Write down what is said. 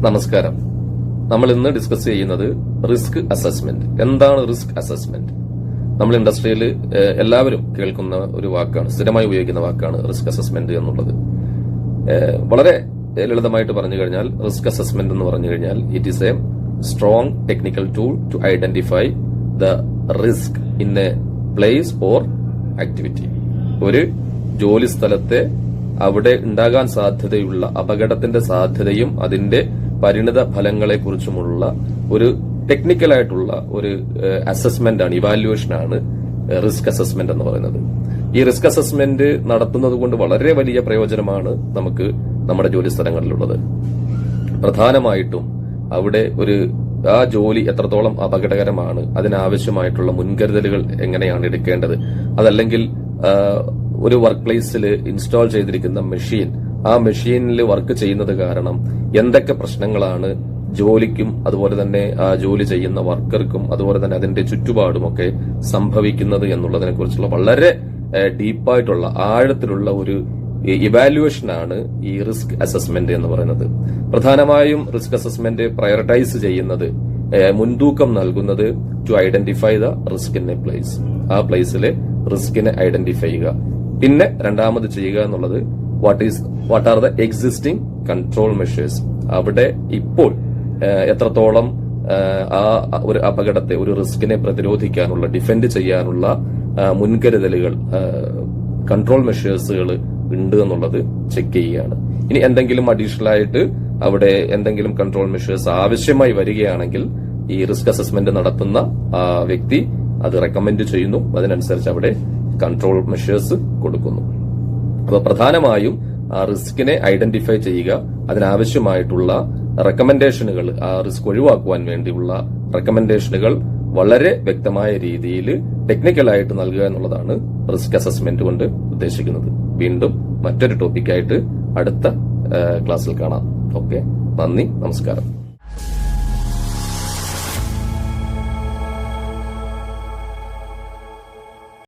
നമസ്കാരം. നമ്മൾ ഇന്ന് ഡിസ്കസ് ചെയ്യുന്നത് റിസ്ക് അസസ്മെന്റ്. എന്താണ് റിസ്ക് അസസ്മെന്റ്? നമ്മൾ ഇൻഡസ്ട്രിയിൽ എല്ലാവരും കേൾക്കുന്ന ഒരു വാക്കാണ്, സ്ഥിരമായി ഉപയോഗിക്കുന്ന വാക്കാണ് റിസ്ക് അസസ്മെന്റ് എന്നുള്ളത്. വളരെ ലളിതമായിട്ട് പറഞ്ഞു കഴിഞ്ഞാൽ റിസ്ക് അസസ്മെന്റ് എന്ന് പറഞ്ഞു കഴിഞ്ഞാൽ it is a strong technical tool to identify the risk in a place or activity. ഒരു ജോലി സ്ഥലത്തെ അവിടെ ഉണ്ടാകാൻ സാധ്യതയുള്ള അപകടത്തിന്റെ സാധ്യതയും അതിന്റെ പരിണിത ഫലങ്ങളെ കുറിച്ചുമുള്ള ഒരു ടെക്നിക്കലായിട്ടുള്ള ഒരു അസസ്മെന്റ് ആണ്, ഇവാലുവേഷൻ ആണ് റിസ്ക് അസസ്മെന്റ് എന്ന് പറയുന്നത്. ഈ റിസ്ക് അസസ്മെന്റ് നടത്തുന്നത് കൊണ്ട് വളരെ വലിയ പ്രയോജനമാണ് നമുക്ക് നമ്മുടെ ജോലി സ്ഥലങ്ങളിലുള്ളത്. പ്രധാനമായിട്ടും അവിടെ ആ ജോലി എത്രത്തോളം അപകടകരമാണ്, അതിനാവശ്യമായിട്ടുള്ള മുൻകരുതലുകൾ എങ്ങനെയാണ് എടുക്കേണ്ടത്, അതല്ലെങ്കിൽ ഒരു വർക്ക് പ്ലേസിൽ ഇൻസ്റ്റാൾ ചെയ്തിരിക്കുന്ന മെഷീൻ, ആ മെഷീനിൽ വർക്ക് ചെയ്യുന്നത് കാരണം എന്തൊക്കെ പ്രശ്നങ്ങളാണ് ജോലിക്കും അതുപോലെ തന്നെ ആ ജോലി ചെയ്യുന്ന വർക്കർക്കും അതുപോലെ തന്നെ അതിന്റെ ചുറ്റുപാടുമൊക്കെ സംഭവിക്കുന്നത് എന്നുള്ളതിനെ കുറിച്ചുള്ള വളരെ ഡീപ്പായിട്ടുള്ള ആഴത്തിലുള്ള ഒരു ഇവാലുവേഷനാണ് ഈ റിസ്ക് അസസ്മെന്റ് എന്ന് പറയുന്നത്. പ്രധാനമായും റിസ്ക് അസസ്മെന്റ് പ്രയോറിറ്റൈസ് ചെയ്യുന്നത്, മുൻതൂക്കം നൽകുന്നത് to identify the risk in a place. ആ പ്ലേസിലെ റിസ്കിനെ ഐഡന്റിഫൈ ചെയ്യുക. പിന്നെ രണ്ടാമത് ചെയ്യുക എന്നുള്ളത് what are the existing control measures. അവിടെ ഇപ്പോൾ എത്രത്തോളം ആ ഒരു അപകടത്തെ, ഒരു റിസ്കിനെ പ്രതിരോധിക്കാനുള്ള, ഡിഫെൻഡ് ചെയ്യാനുള്ള മുൻകരുതലുകൾ, കൺട്രോൾ മെഷേഴ്സുകൾ ഉണ്ട് എന്നുള്ളത് ചെക്ക് ചെയ്യുകയാണ്. ഇനി എന്തെങ്കിലും അഡീഷണൽ ആയിട്ട് അവിടെ എന്തെങ്കിലും കൺട്രോൾ മെഷേഴ്സ് ആവശ്യമായി വരികയാണെങ്കിൽ ഈ റിസ്ക് അസസ്മെന്റ് നടത്തുന്ന വ്യക്തി അത് റെക്കമെൻഡ് ചെയ്യുന്നു. അതിനനുസരിച്ച് അവിടെ കൺട്രോൾ മെഷേഴ്സ് കൊടുക്കുന്നു. അപ്പൊ പ്രധാനമായും ആ റിസ്കിനെ ഐഡന്റിഫൈ ചെയ്യുക, അതിനാവശ്യമായിട്ടുള്ള റെക്കമെൻഡേഷനുകൾ, ആ റിസ്ക് ഒഴിവാക്കുവാൻ വേണ്ടിയുള്ള റെക്കമെൻഡേഷനുകൾ വളരെ വ്യക്തമായ രീതിയിൽ ടെക്നിക്കലായിട്ട് നൽകുക എന്നുള്ളതാണ് റിസ്ക് അസസ്മെന്റ് കൊണ്ട് ഉദ്ദേശിക്കുന്നത്. വീണ്ടും മറ്റൊരു ടോപ്പിക്കായിട്ട് അടുത്ത ക്ലാസ്സിൽ കാണാം. ഓക്കെ, നന്ദി, നമസ്കാരം.